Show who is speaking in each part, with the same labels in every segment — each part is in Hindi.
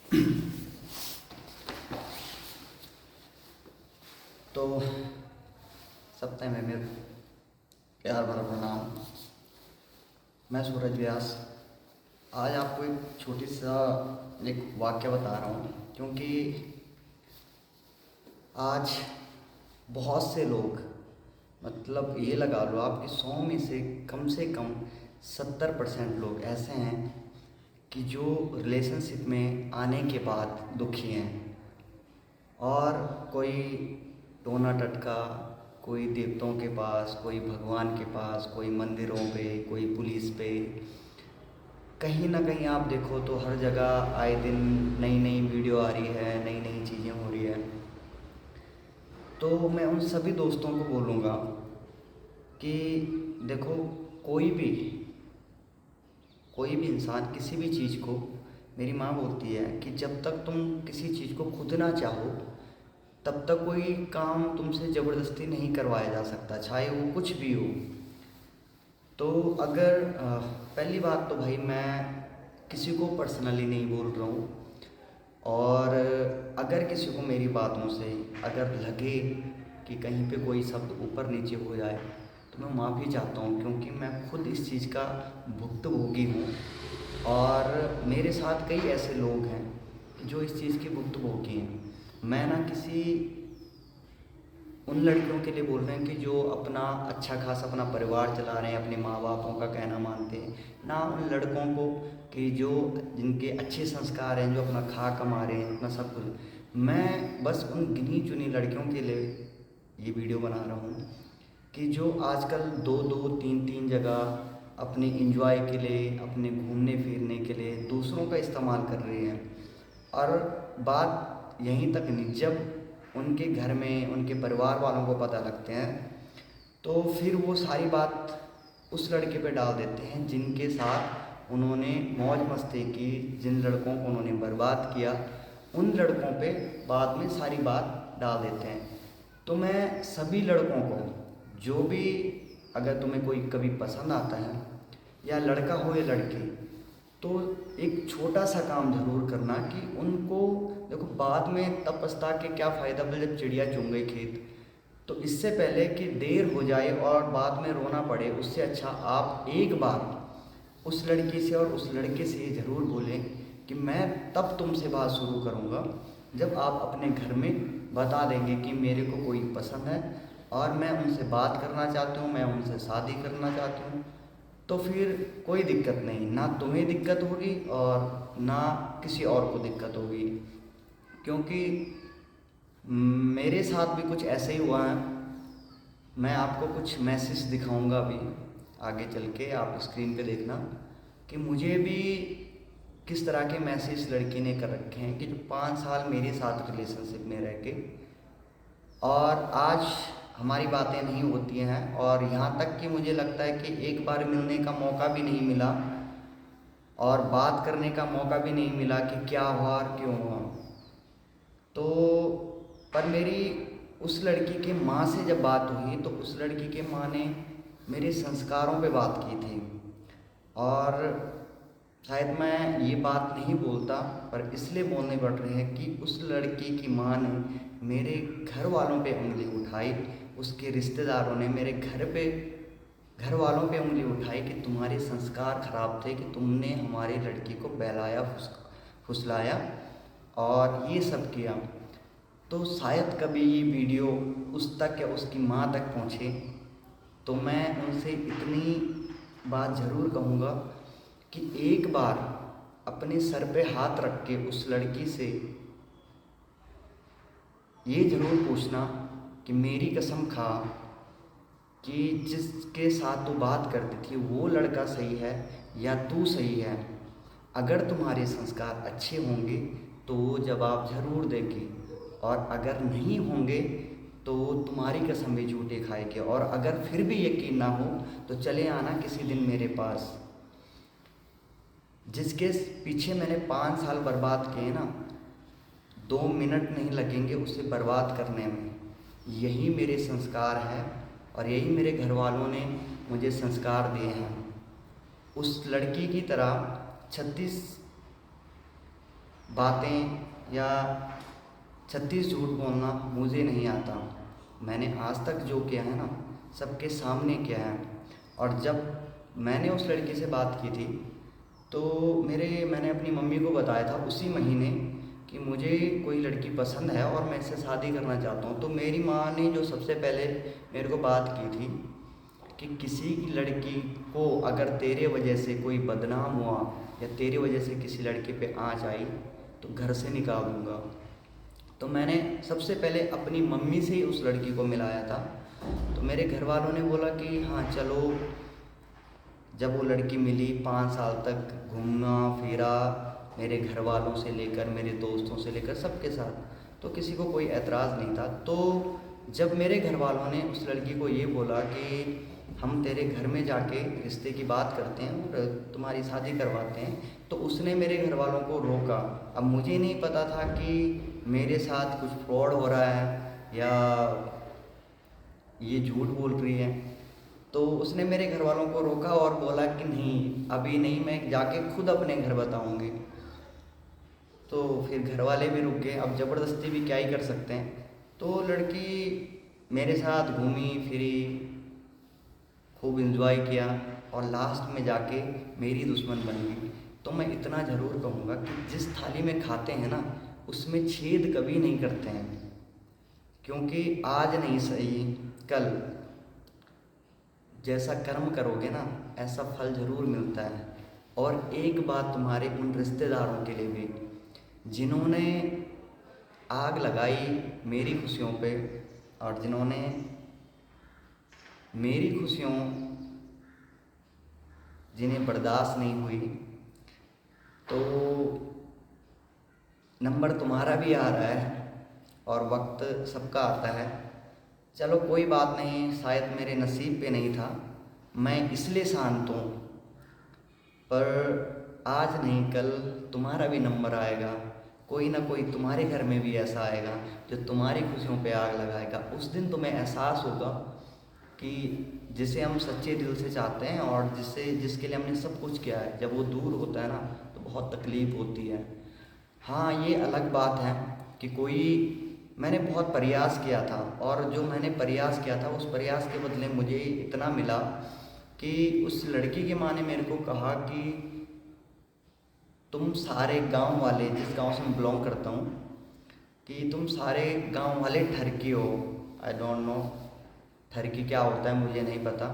Speaker 1: तो सप्ताह में मेरे प्यार भरा प्रणाम। मैं सूरज व्यास आज आपको एक छोटी सा एक वाक्य बता रहा हूँ, क्योंकि आज बहुत से लोग, मतलब ये लगा लो आप कि 100 में से कम 70% लोग ऐसे हैं कि जो रिलेशनशिप में आने के बाद दुखी हैं। और कोई टोना टटका, कोई देवताओं के पास, कोई भगवान के पास, कोई मंदिरों पे, कोई पुलिस पे, कहीं ना कहीं आप देखो तो हर जगह आए दिन नई नई वीडियो आ रही है, नई नई चीज़ें हो रही है। तो मैं उन सभी दोस्तों को बोलूँगा कि देखो, कोई भी इंसान किसी भी चीज़ को, मेरी माँ बोलती है कि जब तक तुम किसी चीज़ को खुद ना चाहो तब तक कोई काम तुमसे ज़बरदस्ती नहीं करवाया जा सकता, चाहे वो कुछ भी हो। तो अगर पहली बात तो भाई, मैं किसी को पर्सनली नहीं बोल रहा हूँ, और अगर किसी को मेरी बातों से अगर लगे कि कहीं पे कोई शब्द ऊपर नीचे हो जाए तो मैं माफ़ी चाहता हूँ, क्योंकि मैं खुद इस चीज़ का भुक्तभोगी हूँ। और मेरे साथ कई ऐसे लोग हैं जो इस चीज़ के भुक्तभोगी हैं। मैं ना किसी उन लड़कियों के लिए बोल रहे हैं कि जो अपना अच्छा खासा अपना परिवार चला रहे हैं, अपने माँ बापों का कहना मानते हैं, ना उन लड़कों को कि जो जिनके अच्छे संस्कार हैं, जो अपना खा कमा रहे हैं, अपना सब कुछ। मैं बस उन गिनी चुनी लड़कियों के लिए ये वीडियो बना रहा हूँ कि जो आजकल दो दो तीन तीन जगह अपने इंजॉय के लिए, अपने घूमने फिरने के लिए दूसरों का इस्तेमाल कर रही हैं। और बात यहीं तक नहीं, जब उनके घर में उनके परिवार वालों को पता लगते हैं तो फिर वो सारी बात उस लड़के पे डाल देते हैं जिनके साथ उन्होंने मौज मस्ती की, जिन लड़कों को उन्होंने बर्बाद किया, उन लड़कों पे बाद में सारी बात डाल देते हैं। तो मैं सभी लड़कों को, जो भी, अगर तुम्हें कोई कभी पसंद आता है, या लड़का हो या लड़की, तो एक छोटा सा काम ज़रूर करना कि उनको देखो, बाद में तब पछता के क्या फ़ायदा जब चिड़िया चुग गई खेत। तो इससे पहले कि देर हो जाए और बाद में रोना पड़े, उससे अच्छा आप एक बार उस लड़की से और उस लड़के से ये ज़रूर बोलें कि मैं तब तुमसे बात शुरू करूँगा जब आप अपने घर में बता देंगे कि मेरे को कोई पसंद है और मैं उनसे बात करना चाहती हूँ, मैं उनसे शादी करना चाहती हूँ। तो फिर कोई दिक्कत नहीं, ना तुम्हें दिक्कत होगी और ना किसी और को दिक्कत होगी। क्योंकि मेरे साथ भी कुछ ऐसे ही हुआ है। मैं आपको कुछ मैसेज दिखाऊंगा अभी आगे चल के, आप स्क्रीन पे देखना कि मुझे भी किस तरह के मैसेज लड़की ने कर रखे हैं कि जो 5 साल मेरे साथ रिलेशनशिप में रह के और आज हमारी बातें नहीं होती हैं, और यहाँ तक कि मुझे लगता है कि एक बार मिलने का मौका भी नहीं मिला और बात करने का मौका भी नहीं मिला कि क्या हुआ और क्यों हुआ। तो पर मेरी उस लड़की के माँ से जब बात हुई तो उस लड़की के माँ ने मेरे संस्कारों पे बात की थी। और शायद मैं ये बात नहीं बोलता, पर इसलिए बोलने पड़ रहे हैं कि उस लड़की की माँ ने मेरे घर वालों पे उंगली उठाई, उसके रिश्तेदारों ने मेरे घर वालों पे उंगली उठाई कि तुम्हारे संस्कार खराब थे, कि तुमने हमारी लड़की को बहलाया फुसलाया और ये सब किया। तो शायद कभी ये वीडियो उस तक या उसकी माँ तक पहुँचे, तो मैं उनसे इतनी बात ज़रूर कहूँगा कि एक बार अपने सर पे हाथ रख के उस लड़की से ये ज़रूर पूछना कि मेरी कसम खा कि जिसके साथ तू बात करती थी वो लड़का सही है या तू सही है। अगर तुम्हारे संस्कार अच्छे होंगे तो वो जवाब ज़रूर देगी, और अगर नहीं होंगे तो तुम्हारी कसम भी झूठे खाएगी। और अगर फिर भी यकीन ना हो तो चले आना किसी दिन मेरे पास। जिसके पीछे मैंने 5 साल बर्बाद किए ना, 2 मिनट नहीं लगेंगे उसे बर्बाद करने में। यही मेरे संस्कार हैं और यही मेरे घर वालों ने मुझे संस्कार दिए हैं। उस लड़की की तरह 36 बातें या 36 झूठ बोलना मुझे नहीं आता। मैंने आज तक जो किया है ना, सबके सामने किया है। और जब मैंने उस लड़की से बात की थी, तो मैंने अपनी मम्मी को बताया था उसी महीने कि मुझे कोई लड़की पसंद है और मैं इससे शादी करना चाहता हूँ। तो मेरी माँ ने जो सबसे पहले मेरे को बात की थी कि किसी की लड़की को अगर तेरे वजह से कोई बदनाम हुआ या तेरे वजह से किसी लड़के पे आँच आई तो घर से निकाल दूँगा। तो मैंने सबसे पहले अपनी मम्मी से ही उस लड़की को मिलाया था। तो मेरे घर वालों ने बोला कि हाँ चलो। जब वो लड़की मिली, 5 साल तक घूमा फिरा मेरे घर वालों से लेकर मेरे दोस्तों से लेकर सबके साथ, तो किसी को कोई एतराज़ नहीं था। तो जब मेरे घर वालों ने उस लड़की को ये बोला कि हम तेरे घर में जाके रिश्ते की बात करते हैं और तुम्हारी शादी करवाते हैं, तो उसने मेरे घर वालों को रोका। अब मुझे नहीं पता था कि मेरे साथ कुछ फ्रॉड हो रहा है या ये झूठ बोल रही है। तो उसने मेरे घर वालों को रोका और बोला कि नहीं, अभी नहीं, मैं जाके खुद अपने घर बताऊंगी। तो फिर घर वाले भी रुक गए। अब ज़बरदस्ती भी क्या ही कर सकते हैं। तो लड़की मेरे साथ घूमी फिरी, खूब इंजॉय किया और लास्ट में जाके मेरी दुश्मन बन गई। तो मैं इतना ज़रूर कहूँगा कि जिस थाली में खाते हैं ना, उसमें छेद कभी नहीं करते हैं, क्योंकि आज नहीं सही कल जैसा कर्म करोगे ना, ऐसा फल ज़रूर मिलता है। और एक बात तुम्हारे उन रिश्तेदारों के लिए भी, जिन्होंने आग लगाई मेरी खुशियों पे और जिन्होंने मेरी खुशियों जिन्हें बर्दाश्त नहीं हुई, तो नंबर तुम्हारा भी आ रहा है और वक्त सबका आता है। चलो कोई बात नहीं, शायद मेरे नसीब पे नहीं था, मैं इसलिए शांत हूँ। पर आज नहीं कल तुम्हारा भी नंबर आएगा। कोई ना कोई तुम्हारे घर में भी ऐसा आएगा जो तुम्हारी खुशियों पे आग लगाएगा। उस दिन तुम्हें एहसास होगा कि जिसे हम सच्चे दिल से चाहते हैं और जिसके लिए हमने सब कुछ किया है, जब वो दूर होता है ना, तो बहुत तकलीफ़ होती है। हाँ, ये अलग बात है कि मैंने बहुत प्रयास किया था और जो मैंने प्रयास किया था उस प्रयास के बदले मुझे इतना मिला कि उस लड़की की माँ ने मेरे को कहा कि तुम सारे गांव वाले, जिस गांव से मैं बिलोंग करता हूँ, कि तुम सारे गांव वाले ठरकी हो। आई डोंट नो ठरकी क्या होता है, मुझे नहीं पता,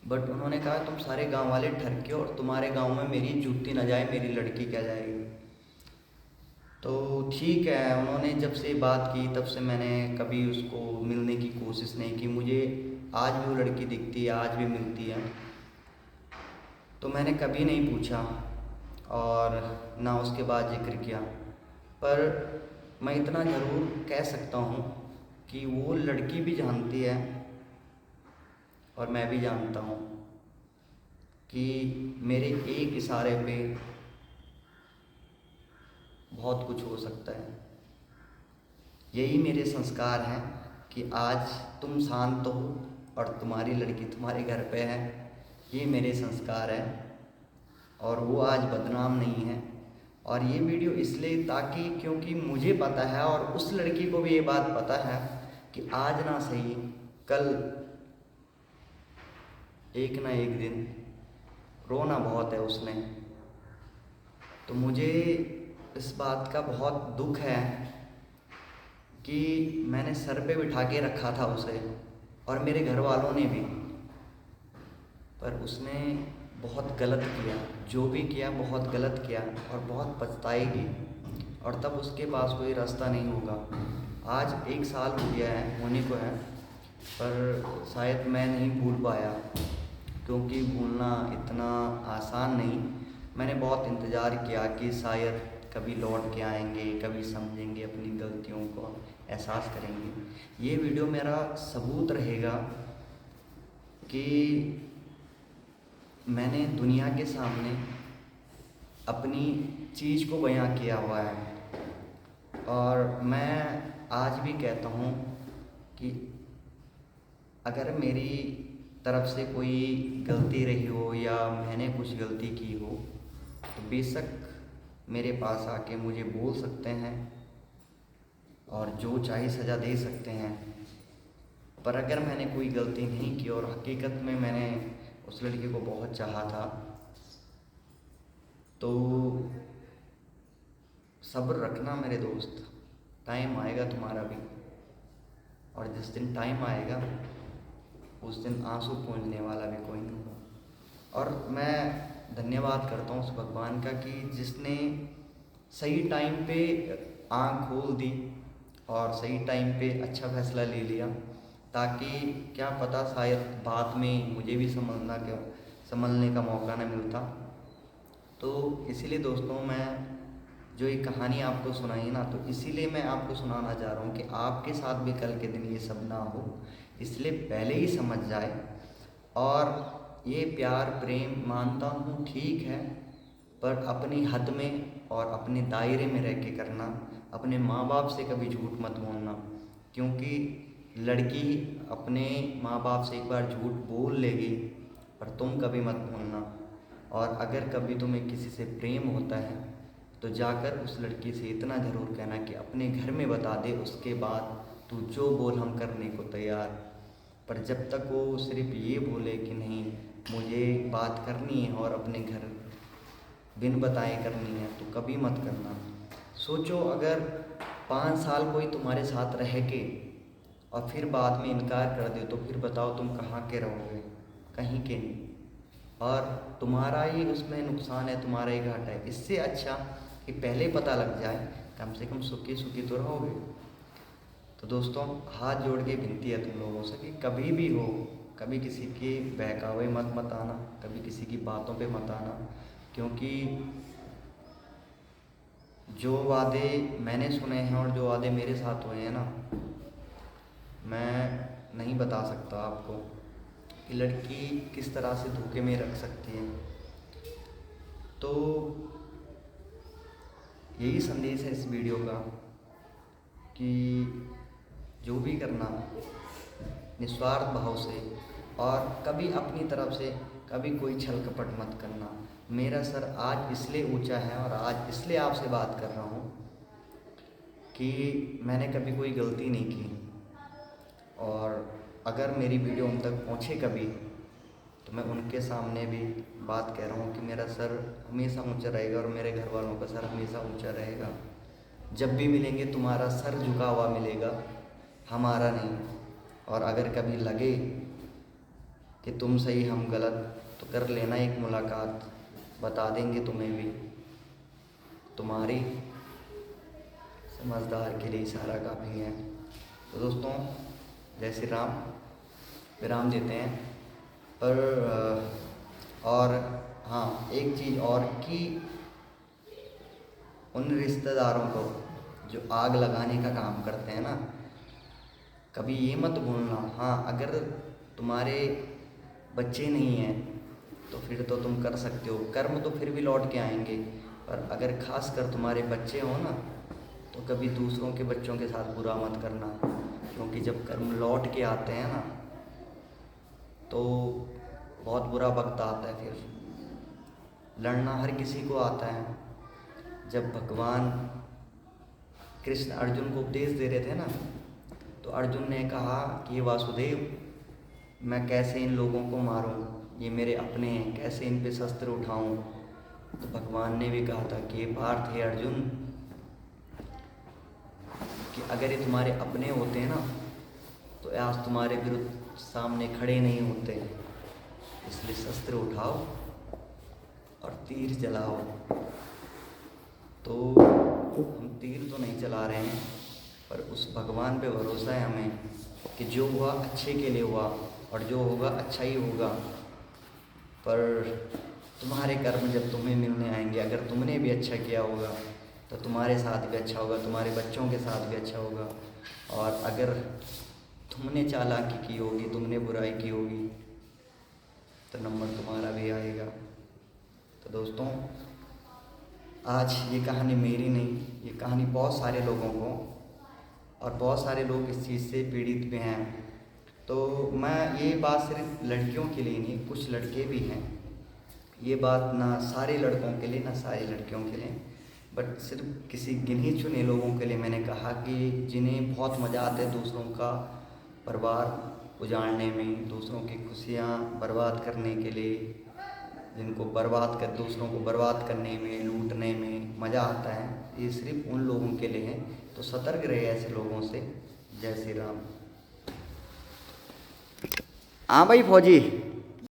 Speaker 1: बट उन्होंने कहा तुम सारे गांव वाले ठरकी हो और तुम्हारे गांव में मेरी जूती न जाए, मेरी लड़की क्या जाएगी। तो ठीक है, उन्होंने जब से बात की तब से मैंने कभी उसको मिलने की कोशिश नहीं की। मुझे आज भी वो लड़की दिखती है, आज भी मिलती है, तो मैंने कभी नहीं पूछा और ना उसके बाद जिक्र किया। पर मैं इतना ज़रूर कह सकता हूँ कि वो लड़की भी जानती है और मैं भी जानता हूँ कि मेरे एक इशारे पे बहुत कुछ हो सकता है। यही मेरे संस्कार हैं कि आज तुम शांत हो और तुम्हारी लड़की तुम्हारे घर पे है। ये मेरे संस्कार हैं और वो आज बदनाम नहीं है। और ये वीडियो इसलिए ताकि क्योंकि मुझे पता है और उस लड़की को भी ये बात पता है कि आज ना सही कल एक ना एक दिन रोना बहुत है उसने। तो मुझे इस बात का बहुत दुख है कि मैंने सर पे बिठा के रखा था उसे और मेरे घर वालों ने भी, पर उसने बहुत गलत किया। जो भी किया बहुत गलत किया और बहुत पछताएगी और तब उसके पास कोई रास्ता नहीं होगा। आज 1 साल हो गया है, होने को है, पर शायद मैं नहीं भूल पाया, क्योंकि भूलना इतना आसान नहीं। मैंने बहुत इंतज़ार किया कि शायद कभी लौट के आएंगे, कभी समझेंगे, अपनी गलतियों को एहसास करेंगे। ये वीडियो मेरा सबूत रहेगा कि मैंने दुनिया के सामने अपनी चीज़ को बयां किया हुआ है। और मैं आज भी कहता हूँ कि अगर मेरी तरफ से कोई गलती रही हो या मैंने कुछ गलती की हो, तो बेशक मेरे पास आके मुझे बोल सकते हैं और जो चाहे सज़ा दे सकते हैं। पर अगर मैंने कोई गलती नहीं की और हकीकत में मैंने उस लड़की को बहुत चाहा था, तो सब्र रखना मेरे दोस्त, टाइम आएगा तुम्हारा भी। और जिस दिन टाइम आएगा उस दिन आंसू पोंछने वाला भी कोई नहीं होगा। और मैं धन्यवाद करता हूँ उस भगवान का कि जिसने सही टाइम पे आँख खोल दी और सही टाइम पे अच्छा फैसला ले लिया, ताकि क्या पता शायद बाद में मुझे भी संभलने का मौका न मिलता। तो इसीलिए दोस्तों, मैं जो ये कहानी आपको सुनाई ना, तो इसीलिए मैं आपको सुनाना चाह रहा हूँ कि आपके साथ भी कल के दिन ये सब ना हो, इसलिए पहले ही समझ जाए। और ये प्यार प्रेम मानता हूँ ठीक है, पर अपनी हद में और अपने दायरे में रह के करना। अपने माँ बाप से कभी झूठ मत बोलना, क्योंकि लड़की अपने माँ बाप से एक बार झूठ बोल लेगी, पर तुम कभी मत बोलना। और अगर कभी तुम्हें किसी से प्रेम होता है तो जाकर उस लड़की से इतना ज़रूर कहना कि अपने घर में बता दे, उसके बाद तू जो बोल हम करने को तैयार। पर जब तक वो सिर्फ ये बोले कि नहीं मुझे बात करनी है और अपने घर बिन बताए करनी है, तो कभी मत करना। सोचो, अगर 5 साल कोई तुम्हारे साथ रह के और फिर बाद में इनकार कर दे, तो फिर बताओ तुम कहाँ के रहोगे? कहीं के नहीं। और तुम्हारा ही उसमें नुकसान है, तुम्हारा ही घाटा है। इससे अच्छा कि पहले पता लग जाए, कम से कम सुखी सुखी तो रहोगे। तो दोस्तों, हाथ जोड़ के विनती है तुम लोगों से कि कभी भी हो, कभी किसी के बहकावे मत आना, कभी किसी की बातों पे मत आना। क्योंकि जो वादे मैंने सुने हैं और जो वादे मेरे साथ हुए हैं ना, मैं नहीं बता सकता आपको कि लड़की किस तरह से धोखे में रख सकती है। तो यही संदेश है इस वीडियो का कि जो भी करना निस्वार्थ भाव से, और कभी अपनी तरफ से कभी कोई छल कपट मत करना। मेरा सर आज इसलिए ऊंचा है और आज इसलिए आपसे बात कर रहा हूँ कि मैंने कभी कोई गलती नहीं की। और अगर मेरी वीडियो उन तक पहुँचे कभी, तो मैं उनके सामने भी बात कह रहा हूँ कि मेरा सर हमेशा ऊंचा रहेगा और मेरे घर वालों का सर हमेशा ऊंचा रहेगा। जब भी मिलेंगे तुम्हारा सर झुका हुआ मिलेगा, हमारा नहीं। और अगर कभी लगे कि तुम सही हम गलत, तो कर लेना एक मुलाकात, बता देंगे तुम्हें भी। तुम्हारी समझदार के लिए इशारा काफ़ी है। तो दोस्तों, जय श्री राम। विराम देते हैं। पर और हाँ, एक चीज़ और कि उन रिश्तेदारों को जो आग लगाने का काम करते हैं ना, कभी ये मत भूलना। हाँ, अगर तुम्हारे बच्चे नहीं हैं तो फिर तो तुम कर सकते हो, कर्म तो फिर भी लौट के आएंगे। पर अगर खास कर तुम्हारे बच्चे हो ना, तो कभी दूसरों के बच्चों के साथ बुरा मत करना, क्योंकि जब कर्म लौट के आते हैं ना, तो बहुत बुरा वक्त आता है। फिर लड़ना हर किसी को आता है। जब भगवान कृष्ण अर्जुन को उपदेश दे रहे थे ना, तो अर्जुन ने कहा कि वासुदेव, मैं कैसे इन लोगों को मारूं, ये मेरे अपने हैं, कैसे इन पे शस्त्र उठाऊं। तो भगवान ने भी कहा था कि ये पार्थ है अर्जुन, कि अगर ये तुम्हारे अपने होते हैं ना, तो आज तुम्हारे विरुद्ध सामने खड़े नहीं होते। इसलिए शस्त्र उठाओ और तीर जलाओ। तो हम तीर तो नहीं चला रहे हैं, पर उस भगवान पे भरोसा है हमें कि जो हुआ अच्छे के लिए हुआ और जो होगा अच्छा ही होगा। पर तुम्हारे कर्म जब तुम्हें मिलने आएंगे, अगर तुमने भी अच्छा किया होगा तो तुम्हारे साथ भी अच्छा होगा, तुम्हारे बच्चों के साथ भी अच्छा होगा। और अगर तुमने चालाकी की होगी, तुमने बुराई की होगी, तो नंबर तुम्हारा भी आएगा। तो दोस्तों, आज ये कहानी मेरी नहीं, ये कहानी बहुत सारे लोगों को, और बहुत सारे लोग इस चीज़ से पीड़ित भी हैं। तो मैं ये बात सिर्फ लड़कियों के लिए नहीं, कुछ लड़के भी हैं, ये बात ना सारे लड़कों के लिए ना सारी लड़कियों के लिए, बट सिर्फ किसी गिने चुने लोगों के लिए मैंने कहा कि जिन्हें बहुत मज़ा आता है दूसरों का परिवार उजाड़ने में, दूसरों की खुशियाँ बर्बाद करने के लिए, जिनको दूसरों को बर्बाद करने में, लूटने में मज़ा आता है, ये सिर्फ उन लोगों के लिए है। तो सतर्क रहे ऐसे लोगों से। जय श्री राम। हाँ भाई फौजी।